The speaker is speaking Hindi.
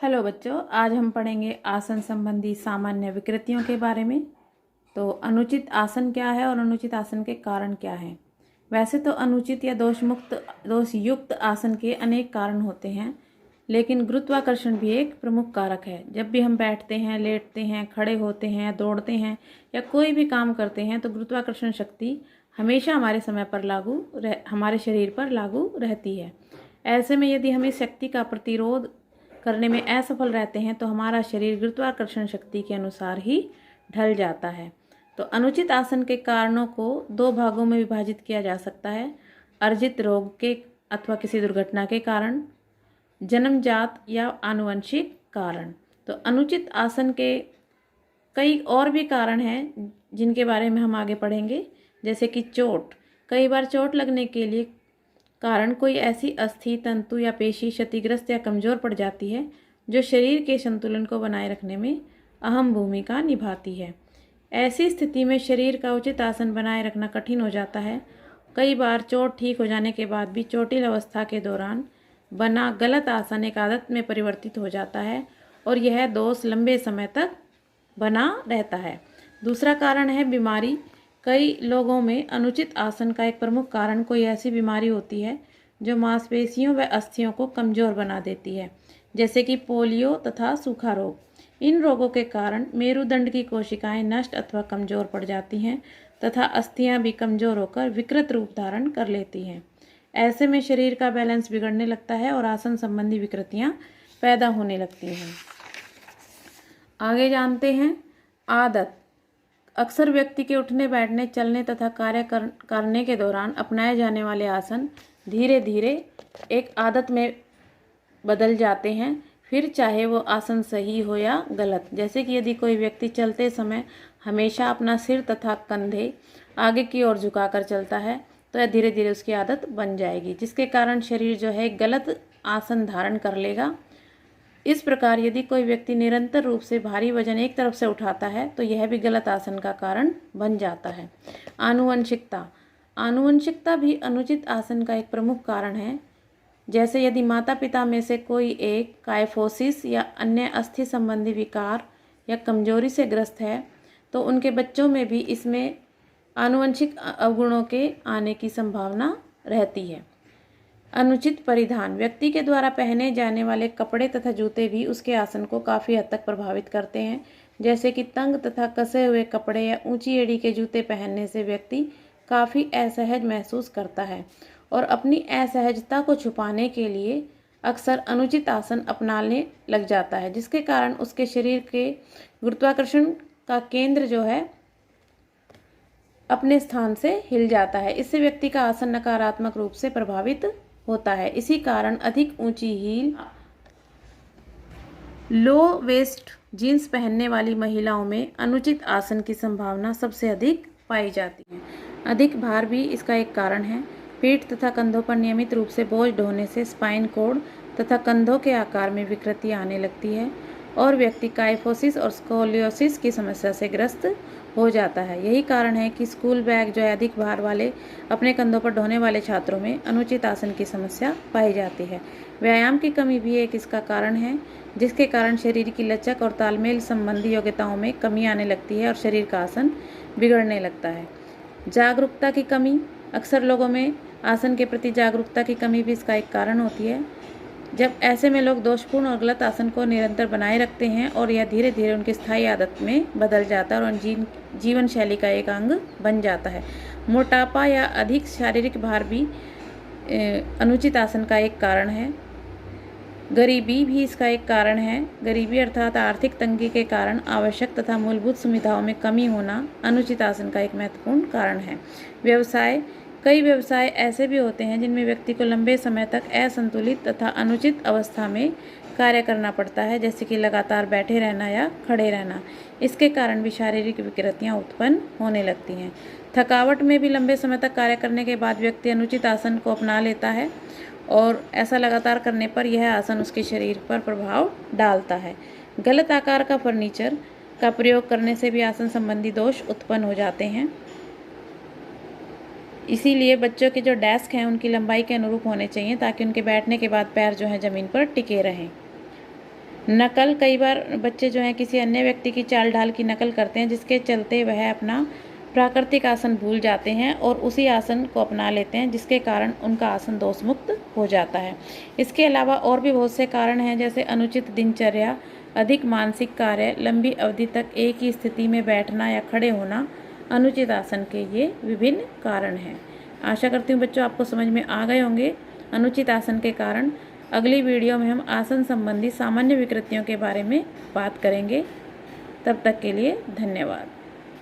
हेलो बच्चों, आज हम पढ़ेंगे आसन संबंधी सामान्य विकृतियों के बारे में। तो अनुचित आसन क्या है और अनुचित आसन के कारण क्या हैं। वैसे तो अनुचित या दोष युक्त आसन के अनेक कारण होते हैं, लेकिन गुरुत्वाकर्षण भी एक प्रमुख कारक है। जब भी हम बैठते हैं, लेटते हैं, खड़े होते हैं, दौड़ते हैं या कोई भी काम करते हैं तो गुरुत्वाकर्षण शक्ति हमेशा हमारे शरीर पर लागू रहती है। ऐसे में यदि हम इस शक्ति का प्रतिरोध करने में असफल रहते हैं तो हमारा शरीर गुरुत्वाकर्षण शक्ति के अनुसार ही ढल जाता है। तो अनुचित आसन के कारणों को दो भागों में विभाजित किया जा सकता है: अर्जित रोग के अथवा किसी दुर्घटना के कारण, जन्मजात या आनुवंशिक कारण। तो अनुचित आसन के कई और भी कारण हैं जिनके बारे में हम आगे पढ़ेंगे, जैसे कि चोट। कई बार चोट लगने के लिए कारण कोई ऐसी अस्थि, तंतु या पेशी क्षतिग्रस्त या कमज़ोर पड़ जाती है जो शरीर के संतुलन को बनाए रखने में अहम भूमिका निभाती है। ऐसी स्थिति में शरीर का उचित आसन बनाए रखना कठिन हो जाता है। कई बार चोट ठीक हो जाने के बाद भी चोटिल अवस्था के दौरान बना गलत आसन एक आदत में परिवर्तित हो जाता है और यह दोष लंबे समय तक बना रहता है। दूसरा कारण है बीमारी। कई लोगों में अनुचित आसन का एक प्रमुख कारण कोई ऐसी बीमारी होती है जो मांसपेशियों व अस्थियों को कमज़ोर बना देती है, जैसे कि पोलियो तथा सूखा रोग। इन रोगों के कारण मेरुदंड की कोशिकाएं नष्ट अथवा कमज़ोर पड़ जाती हैं तथा अस्थियां भी कमज़ोर होकर विकृत रूप धारण कर लेती हैं। ऐसे में शरीर का बैलेंस बिगड़ने लगता है और आसन संबंधी विकृतियां पैदा होने लगती हैं। आगे जानते हैं आदत। अक्सर व्यक्ति के उठने, बैठने, चलने तथा कार्य करने के दौरान अपनाए जाने वाले आसन धीरे धीरे एक आदत में बदल जाते हैं, फिर चाहे वो आसन सही हो या गलत। जैसे कि यदि कोई व्यक्ति चलते समय हमेशा अपना सिर तथा कंधे आगे की ओर झुकाकर चलता है तो यह धीरे धीरे उसकी आदत बन जाएगी, जिसके कारण शरीर जो है गलत आसन धारण कर लेगा। इस प्रकार यदि कोई व्यक्ति निरंतर रूप से भारी वजन एक तरफ से उठाता है तो यह भी गलत आसन का कारण बन जाता है। आनुवंशिकता भी अनुचित आसन का एक प्रमुख कारण है। जैसे यदि माता पिता में से कोई एक कायफोसिस या अन्य अस्थि संबंधी विकार या कमजोरी से ग्रस्त है तो उनके बच्चों में भी इसमें आनुवंशिक अवगुणों के आने की संभावना रहती है। अनुचित परिधान। व्यक्ति के द्वारा पहने जाने वाले कपड़े तथा जूते भी उसके आसन को काफ़ी हद तक प्रभावित करते हैं। जैसे कि तंग तथा कसे हुए कपड़े या ऊंची एड़ी के जूते पहनने से व्यक्ति काफ़ी असहज महसूस करता है और अपनी असहजता को छुपाने के लिए अक्सर अनुचित आसन अपनाने लग जाता है, जिसके कारण उसके शरीर के गुरुत्वाकर्षण का केंद्र जो है अपने स्थान से हिल जाता है। इससे व्यक्ति का आसन नकारात्मक रूप से प्रभावित होता है। इसी कारण अधिक ऊंची हील, लो वेस्ट जीन्स पहनने वाली महिलाओं में अनुचित आसन की संभावना सबसे अधिक पाई जाती है। अधिक भार भी इसका एक कारण है। पीठ तथा कंधों पर नियमित रूप से बोझ ढोने से स्पाइन कोड तथा कंधों के आकार में विकृति आने लगती है और व्यक्ति काइफोसिस और स्कोलियोसिस की समस्या से ग्रस्त हो जाता है। यही कारण है कि स्कूल बैग जो है अधिक भार वाले अपने कंधों पर ढोने वाले छात्रों में अनुचित आसन की समस्या पाई जाती है। व्यायाम की कमी भी एक इसका कारण है, जिसके कारण शरीर की लचक और तालमेल संबंधी योग्यताओं में कमी आने लगती है और शरीर का आसन बिगड़ने लगता है। जागरूकता की कमी। अक्सर लोगों में आसन के प्रति जागरूकता की कमी भी इसका एक कारण होती है। जब ऐसे में लोग दोषपूर्ण और गलत आसन को निरंतर बनाए रखते हैं और यह धीरे धीरे उनकी स्थायी आदत में बदल जाता है और जीवन शैली का एक अंग बन जाता है। मोटापा या अधिक शारीरिक भार भी अनुचित आसन का एक कारण है। गरीबी भी इसका एक कारण है। गरीबी अर्थात आर्थिक तंगी के कारण आवश्यक तथा मूलभूत सुविधाओं में कमी होना अनुचित आसन का एक महत्वपूर्ण कारण है। व्यवसाय। कई व्यवसाय ऐसे भी होते हैं जिनमें व्यक्ति को लंबे समय तक असंतुलित तथा अनुचित अवस्था में कार्य करना पड़ता है, जैसे कि लगातार बैठे रहना या खड़े रहना। इसके कारण भी शारीरिक विकृतियां उत्पन्न होने लगती हैं। थकावट में भी लंबे समय तक कार्य करने के बाद व्यक्ति अनुचित आसन को अपना लेता है और ऐसा लगातार करने पर यह आसन उसके शरीर पर प्रभाव डालता है। गलत आकार का फर्नीचर का प्रयोग करने से भी आसन संबंधी दोष उत्पन्न हो जाते हैं। इसीलिए बच्चों के जो डेस्क हैं उनकी लंबाई के अनुरूप होने चाहिए ताकि उनके बैठने के बाद पैर जो हैं ज़मीन पर टिके रहें। नकल, कई बार बच्चे जो हैं किसी अन्य व्यक्ति की चाल ढाल की नकल करते हैं, जिसके चलते वह अपना प्राकृतिक आसन भूल जाते हैं और उसी आसन को अपना लेते हैं, जिसके कारण उनका आसन दोष मुक्त हो जाता है। इसके अलावा और भी बहुत से कारण हैं, जैसे अनुचित दिनचर्या, अधिक मानसिक कार्य, लंबी अवधि तक एक ही स्थिति में बैठना या खड़े होना, अनुचित आसन के ये विभिन्न कारण हैं। आशा करती हूँ बच्चों आपको समझ में आ गए होंगे अनुचित आसन के कारण। अगली वीडियो में हम आसन संबंधी सामान्य विकृतियों के बारे में बात करेंगे। तब तक के लिए धन्यवाद।